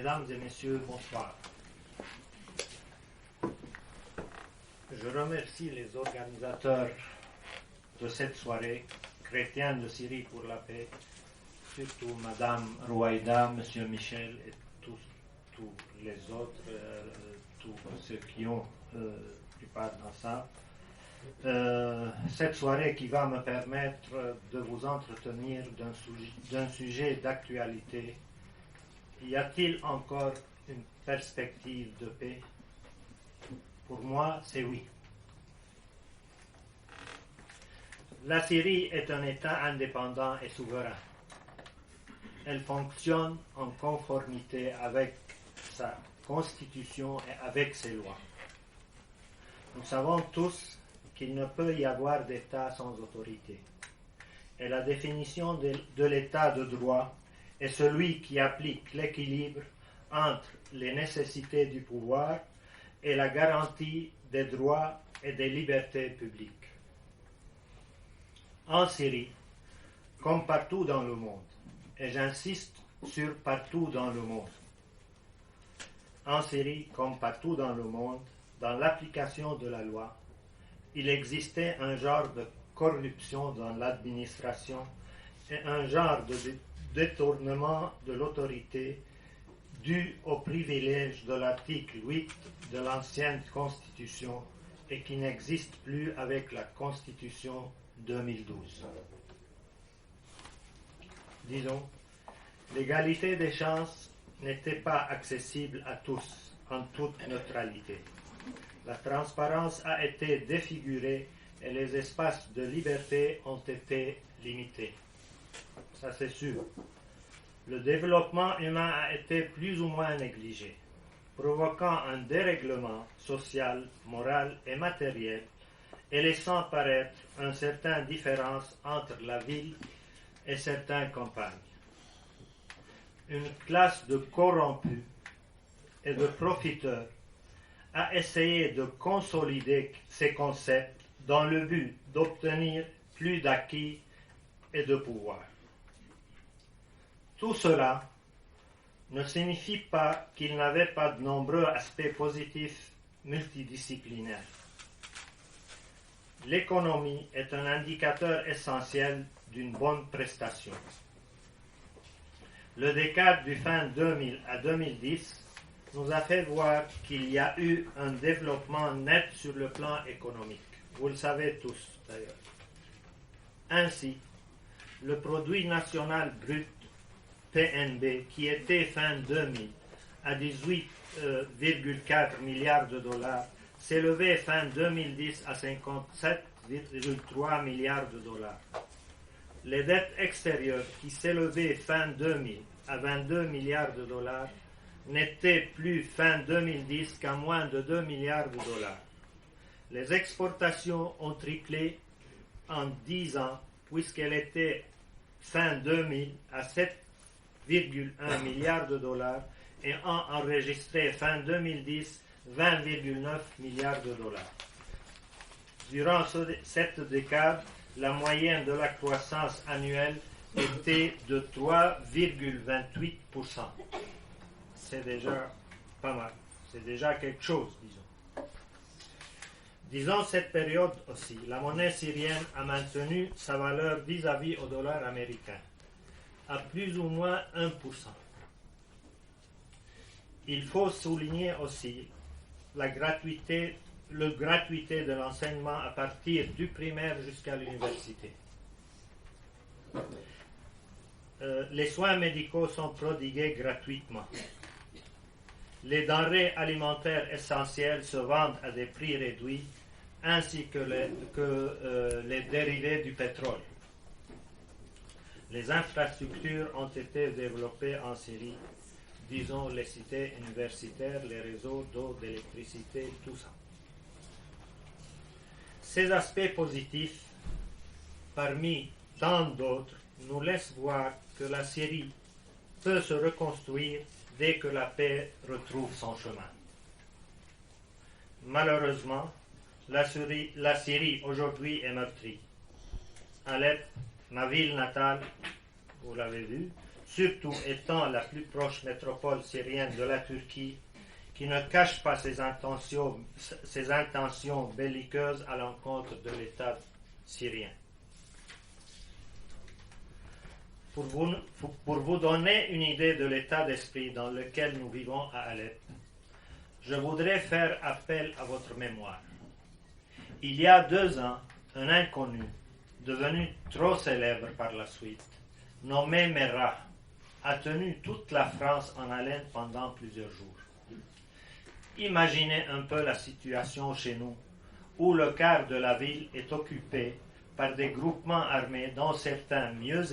Mesdames et messieurs, bonsoir. Je remercie les organisateurs de cette soirée, Chrétiens de Syrie pour la paix, surtout Madame Rouaïda, Monsieur Michel et tous les autres, tous ceux qui ont pris part dans ça. Cette soirée qui va me permettre de vous entretenir d'un sujet d'actualité. Y a-t-il encore une perspective de paix? Pour moi, c'est oui. La Syrie est un État indépendant et souverain. Elle fonctionne en conformité avec sa constitution et avec ses lois. Nous savons tous qu'il ne peut y avoir d'État sans autorité. Et la définition de l'État de droit est celui qui applique l'équilibre entre les nécessités du pouvoir et la garantie des droits et des libertés publiques. En Syrie, comme partout dans le monde, et j'insiste sur partout dans le monde, en Syrie, comme partout dans le monde, dans l'application de la loi, il existait un genre de corruption dans l'administration et un genre de détournement de l'autorité dû au privilège de l'article 8 de l'ancienne Constitution et qui n'existe plus avec la Constitution 2012. Disons, l'égalité des chances n'était pas accessible à tous en toute neutralité. La transparence a été défigurée et les espaces de liberté ont été limités. Ça, c'est sûr. Le développement humain a été plus ou moins négligé, provoquant un dérèglement social, moral et matériel et laissant paraître une certaine différence entre la ville et certaines campagnes. Une classe de corrompus et de profiteurs a essayé de consolider ces concepts dans le but d'obtenir plus d'acquis et de pouvoir. Tout cela ne signifie pas qu'il n'avait pas de nombreux aspects positifs multidisciplinaires. L'économie est un indicateur essentiel d'une bonne prestation. Le décade du fin 2000 à 2010 nous a fait voir qu'il y a eu un développement net sur le plan économique. Vous le savez tous, d'ailleurs. Ainsi, le produit national brut, PNB, qui était fin 2000 à 18,4 milliards de dollars, s'élevait fin 2010 à 57,3 milliards de dollars. Les dettes extérieures qui s'élevaient fin 2000 à 22 milliards de dollars n'étaient plus fin 2010 qu'à moins de 2 milliards de dollars. Les exportations ont triplé en 10 ans puisqu'elles étaient fin 2000 à 7,1 milliards de dollars et ont enregistré fin 2010 20,9 milliards de dollars. Durant cette décade, la moyenne de la croissance annuelle était de 3,28%. C'est déjà pas mal. C'est déjà quelque chose, disons. Disons cette période aussi, la monnaie syrienne a maintenu sa valeur vis-à-vis au dollar américain, à plus ou moins 1%. Il faut souligner aussi la gratuité de l'enseignement à partir du primaire jusqu'à l'université. Les soins médicaux sont prodigués gratuitement. Les denrées alimentaires essentielles se vendent à des prix réduits, ainsi que les dérivés du pétrole. Les infrastructures ont été développées en Syrie, disons les cités universitaires, les réseaux d'eau, d'électricité, tout ça. Ces aspects positifs, parmi tant d'autres, nous laissent voir que la Syrie peut se reconstruire dès que la paix retrouve son chemin. Malheureusement, la Syrie aujourd'hui est meurtrie. Alep, ma ville natale, vous l'avez vu, surtout étant la plus proche métropole syrienne de la Turquie, qui ne cache pas ses intentions belliqueuses à l'encontre de l'État syrien. Pour vous donner une idée de l'état d'esprit dans lequel nous vivons à Alep, je voudrais faire appel à votre mémoire. Il y a 2 ans, un inconnu, devenu trop célèbre par la suite, nommé Merah, a tenu toute la France en haleine pendant plusieurs jours. Imaginez un peu la situation chez nous, où le quart de la ville est occupé par des groupements armés dont certains mieux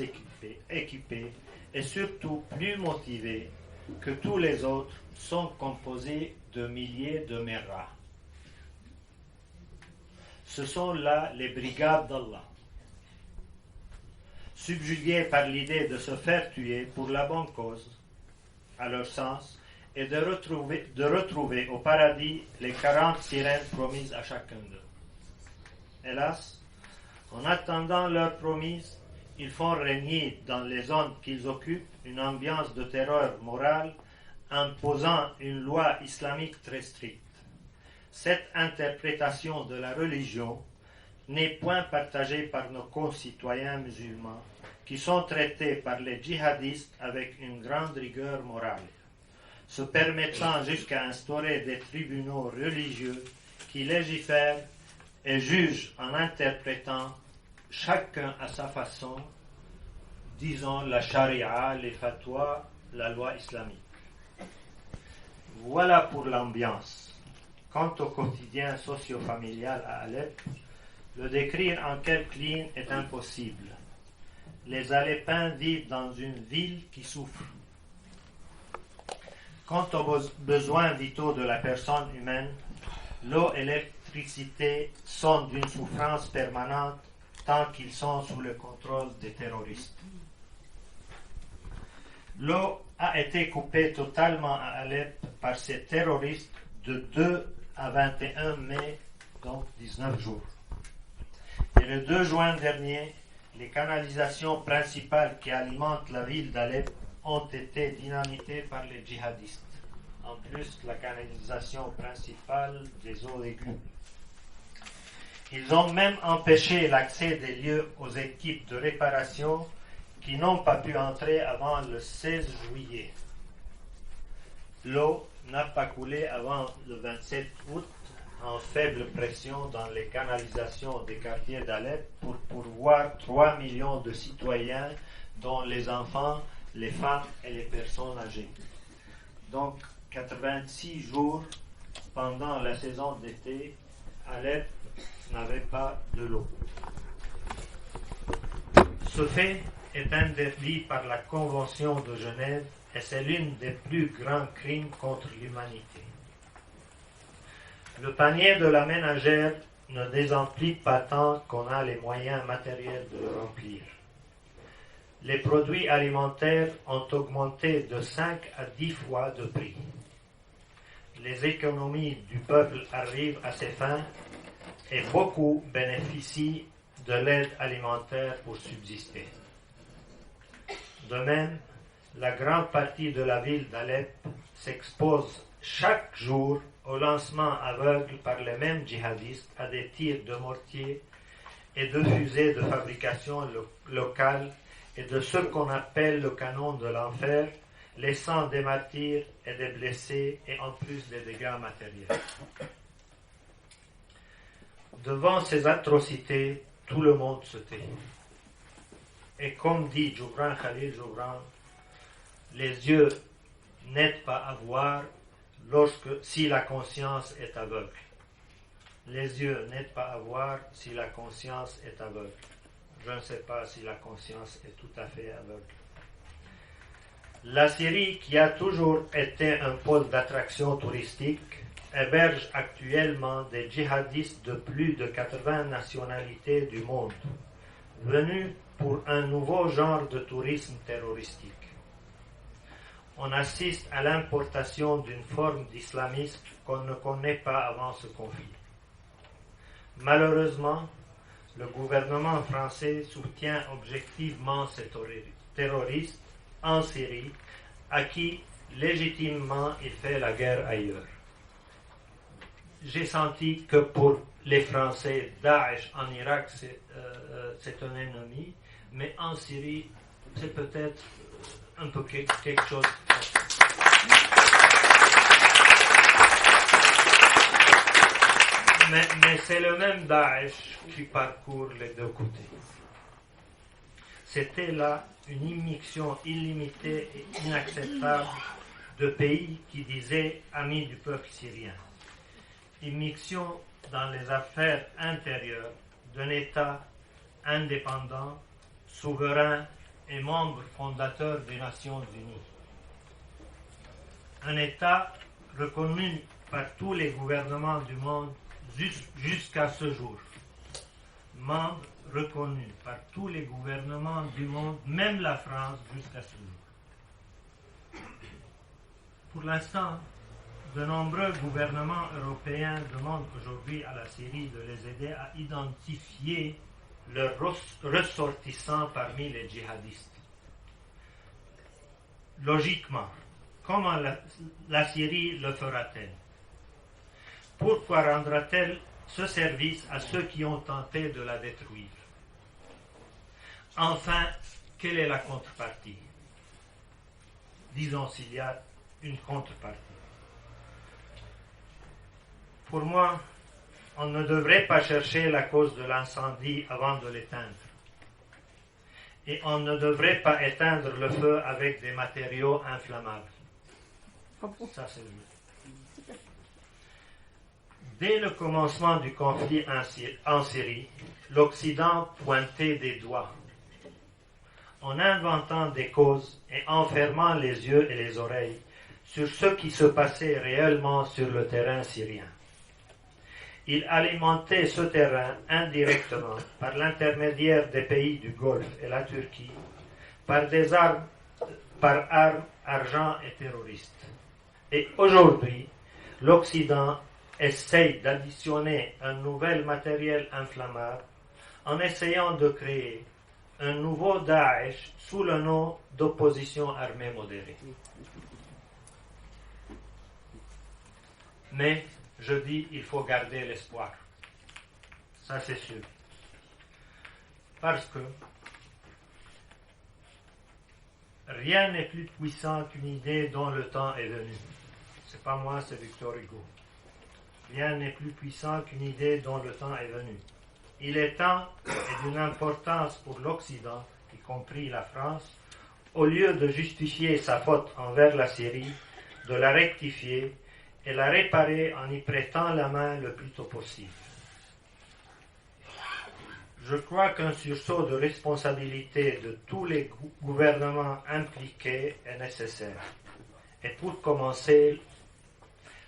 équipés et surtout plus motivés que tous les autres sont composés de milliers de Merah. Ce sont là les brigades d'Allah, subjugués par l'idée de se faire tuer pour la bonne cause, à leur sens, et de retrouver au paradis les 40 sirènes promises à chacun d'eux. Hélas, en attendant leur promise, ils font régner dans les zones qu'ils occupent une ambiance de terreur morale, imposant une loi islamique très stricte. Cette interprétation de la religion n'est point partagée par nos concitoyens musulmans, qui sont traités par les djihadistes avec une grande rigueur morale, se permettant jusqu'à instaurer des tribunaux religieux qui légifèrent et jugent en interprétant chacun à sa façon, disons la charia, les fatwas, la loi islamique. Voilà pour l'ambiance. Quant au quotidien socio-familial à Alep, le décrire en quelques lignes est impossible. Les Alepins vivent dans une ville qui souffre. Quant aux besoins vitaux de la personne humaine, l'eau et l'électricité sont d'une souffrance permanente tant qu'ils sont sous le contrôle des terroristes. L'eau a été coupée totalement à Alep par ces terroristes de 2 à 21 mai, donc 19 jours. Et le 2 juin dernier, les canalisations principales qui alimentent la ville d'Alep ont été dynamitées par les djihadistes, en plus de la canalisation principale des eaux aiguës. Ils ont même empêché l'accès des lieux aux équipes de réparation qui n'ont pas pu entrer avant le 16 juillet. L'eau n'a pas coulé avant le 27 août en faible pression dans les canalisations des quartiers d'Alep pour pourvoir 3 millions de citoyens, dont les enfants, les femmes et les personnes âgées. Donc, 86 jours pendant la saison d'été, Alep n'avait pas de l'eau. Ce fait est interdit par la Convention de Genève et c'est l'un des plus grands crimes contre l'humanité. Le panier de la ménagère ne désemplit pas tant qu'on a les moyens matériels de le remplir. Les produits alimentaires ont augmenté de 5 à 10 fois de prix. Les économies du peuple arrivent à ses fins et beaucoup bénéficient de l'aide alimentaire pour subsister. De même, la grande partie de la ville d'Alep s'expose chaque jour au lancement aveugle par les mêmes djihadistes à des tirs de mortier et de fusées de fabrication locale et de ce qu'on appelle le canon de l'enfer, laissant des martyrs et des blessés et en plus des dégâts matériels. Devant ces atrocités, tout le monde se tait. Et comme dit Joubran Khalil Joubran, les yeux n'aident pas à voir si la conscience est aveugle. Les yeux n'aident pas à voir si la conscience est aveugle. Je ne sais pas si la conscience est tout à fait aveugle. La Syrie, qui a toujours été un pôle d'attraction touristique, héberge actuellement des djihadistes de plus de 80 nationalités du monde, venus pour un nouveau genre de tourisme terroristique. On assiste à l'importation d'une forme d'islamisme qu'on ne connaît pas avant ce conflit. Malheureusement, le gouvernement français soutient objectivement ces terroristes en Syrie, à qui légitimement il fait la guerre ailleurs. J'ai senti que pour les Français, Daesh en Irak, c'est un ennemi, mais en Syrie, c'est peut-être un peu quelque chose. Mais c'est le même Daesh qui parcourt les deux côtés. C'était là une immixtion illimitée et inacceptable de pays qui disaient amis du peuple syrien. Immixtion dans les affaires intérieures d'un État indépendant, souverain et membre fondateur des Nations Unies. Un État reconnu par tous les gouvernements du monde jusqu'à ce jour. Membre reconnu par tous les gouvernements du monde, même la France, jusqu'à ce jour. Pour l'instant, de nombreux gouvernements européens demandent aujourd'hui à la Syrie de les aider à identifier leurs ressortissants parmi les djihadistes. Logiquement, comment la Syrie le fera-t-elle? Pourquoi rendra-t-elle ce service à ceux qui ont tenté de la détruire? Enfin, quelle est la contrepartie? Disons s'il y a une contrepartie. Pour moi, on ne devrait pas chercher la cause de l'incendie avant de l'éteindre. Et on ne devrait pas éteindre le feu avec des matériaux inflammables. Ça, c'est juste. Dès le commencement du conflit en Syrie, l'Occident pointait des doigts, en inventant des causes et en fermant les yeux et les oreilles sur ce qui se passait réellement sur le terrain syrien. Il alimentait ce terrain indirectement par l'intermédiaire des pays du Golfe et la Turquie, par armes, argent et terroristes. Et aujourd'hui, l'Occident essaye d'additionner un nouvel matériel inflammable en essayant de créer un nouveau Daesh sous le nom d'opposition armée modérée. Mais je dis, il faut garder l'espoir. Ça, c'est sûr. Parce que rien n'est plus puissant qu'une idée dont le temps est venu. C'est pas moi, c'est Victor Hugo. Rien n'est plus puissant qu'une idée dont le temps est venu. Il est temps et d'une importance pour l'Occident, y compris la France, au lieu de justifier sa faute envers la Syrie, de la rectifier et la réparer en y prêtant la main le plus tôt possible. Je crois qu'un sursaut de responsabilité de tous les gouvernements impliqués est nécessaire. Et pour commencer,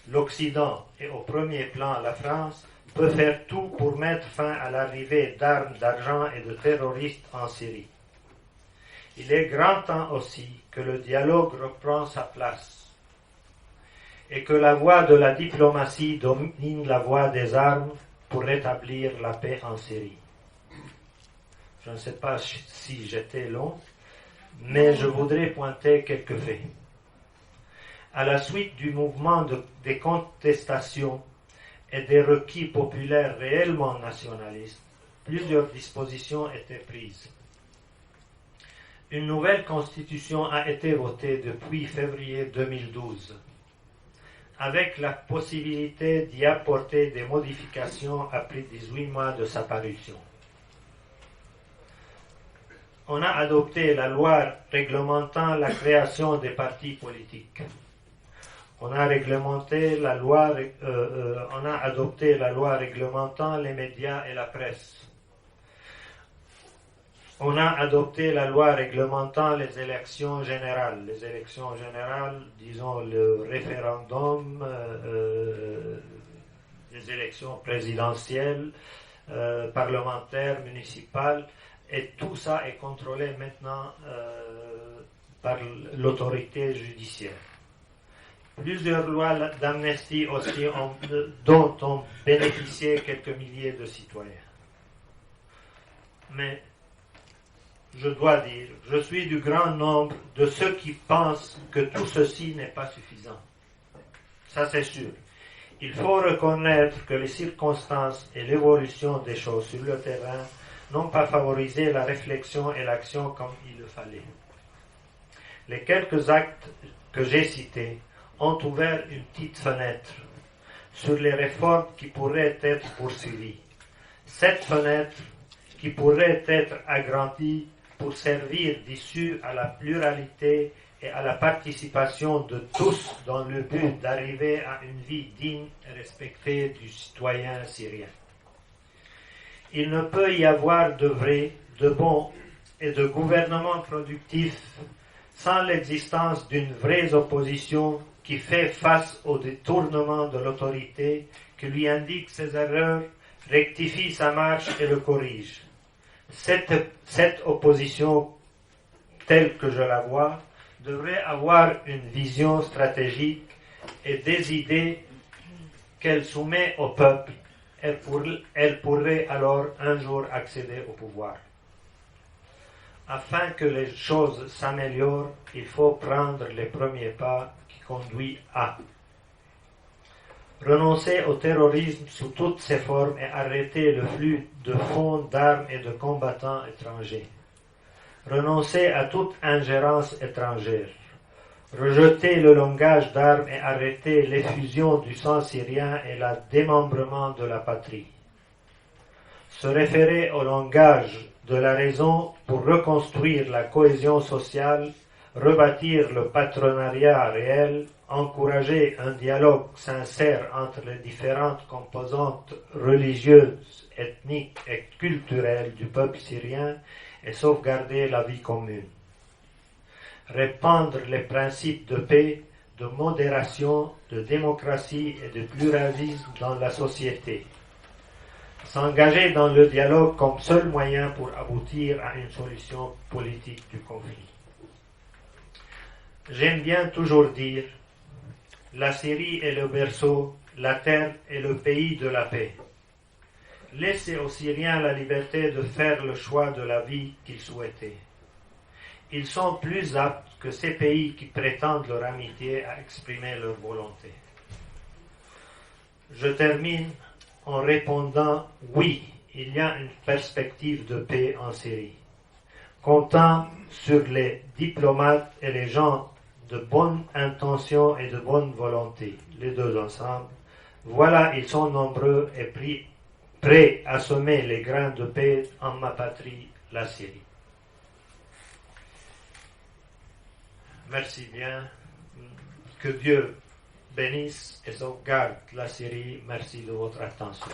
l'Occident, et au premier plan la France, peut faire tout pour mettre fin à l'arrivée d'armes, d'argent et de terroristes en Syrie. Il est grand temps aussi que le dialogue reprenne sa place et que la voie de la diplomatie domine la voie des armes pour rétablir la paix en Syrie. Je ne sais pas si j'étais long, mais je voudrais pointer quelques faits. À la suite du mouvement des contestations et des requis populaires réellement nationalistes, plusieurs dispositions étaient prises. Une nouvelle constitution a été votée depuis février 2012, avec la possibilité d'y apporter des modifications après 18 mois de sa parution. On a adopté la loi réglementant la création des partis politiques. On a adopté la loi réglementant les médias et la presse. On a adopté la loi réglementant les élections générales. Les élections générales, disons le référendum, les élections présidentielles, parlementaires, municipales, et tout ça est contrôlé maintenant par l'autorité judiciaire. Plusieurs lois d'amnistie aussi dont ont bénéficié quelques milliers de citoyens. Mais je dois dire, je suis du grand nombre de ceux qui pensent que tout ceci n'est pas suffisant. Ça, c'est sûr. Il faut reconnaître que les circonstances et l'évolution des choses sur le terrain n'ont pas favorisé la réflexion et l'action comme il le fallait. Les quelques actes que j'ai cités ont ouvert une petite fenêtre sur les réformes qui pourraient être poursuivies. Cette fenêtre qui pourrait être agrandie pour servir d'issue à la pluralité et à la participation de tous dans le but d'arriver à une vie digne et respectée du citoyen syrien. Il ne peut y avoir de vrai, de bon et de gouvernement productif sans l'existence d'une vraie opposition qui fait face au détournement de l'autorité, qui lui indique ses erreurs, rectifie sa marche et le corrige. Cette opposition, telle que je la vois, devrait avoir une vision stratégique et des idées qu'elle soumet au peuple. Elle pourrait alors un jour accéder au pouvoir. Afin que les choses s'améliorent, il faut prendre les premiers pas qui conduisent à renoncer au terrorisme sous toutes ses formes et arrêter le flux de fonds, d'armes et de combattants étrangers. Renoncer à toute ingérence étrangère. Rejeter le langage d'armes et arrêter l'effusion du sang syrien et le démembrement de la patrie. Se référer au langage de la raison pour reconstruire la cohésion sociale, rebâtir le patronat réel, encourager un dialogue sincère entre les différentes composantes religieuses, ethniques et culturelles du peuple syrien et sauvegarder la vie commune. Répandre les principes de paix, de modération, de démocratie et de pluralisme dans la société. S'engager dans le dialogue comme seul moyen pour aboutir à une solution politique du conflit. J'aime bien toujours dire, la Syrie est le berceau, la terre est le pays de la paix. Laissez aux Syriens la liberté de faire le choix de la vie qu'ils souhaitaient. Ils sont plus aptes que ces pays qui prétendent leur amitié à exprimer leur volonté. Je termine en répondant oui, il y a une perspective de paix en Syrie. Comptant sur les diplomates et les gens de bonne intention et de bonne volonté, les deux ensemble, voilà, ils sont nombreux et prêts à semer les grains de paix en ma patrie, la Syrie. Merci bien. Que Dieu bénisse et sauvegarde la Syrie. Merci de votre attention.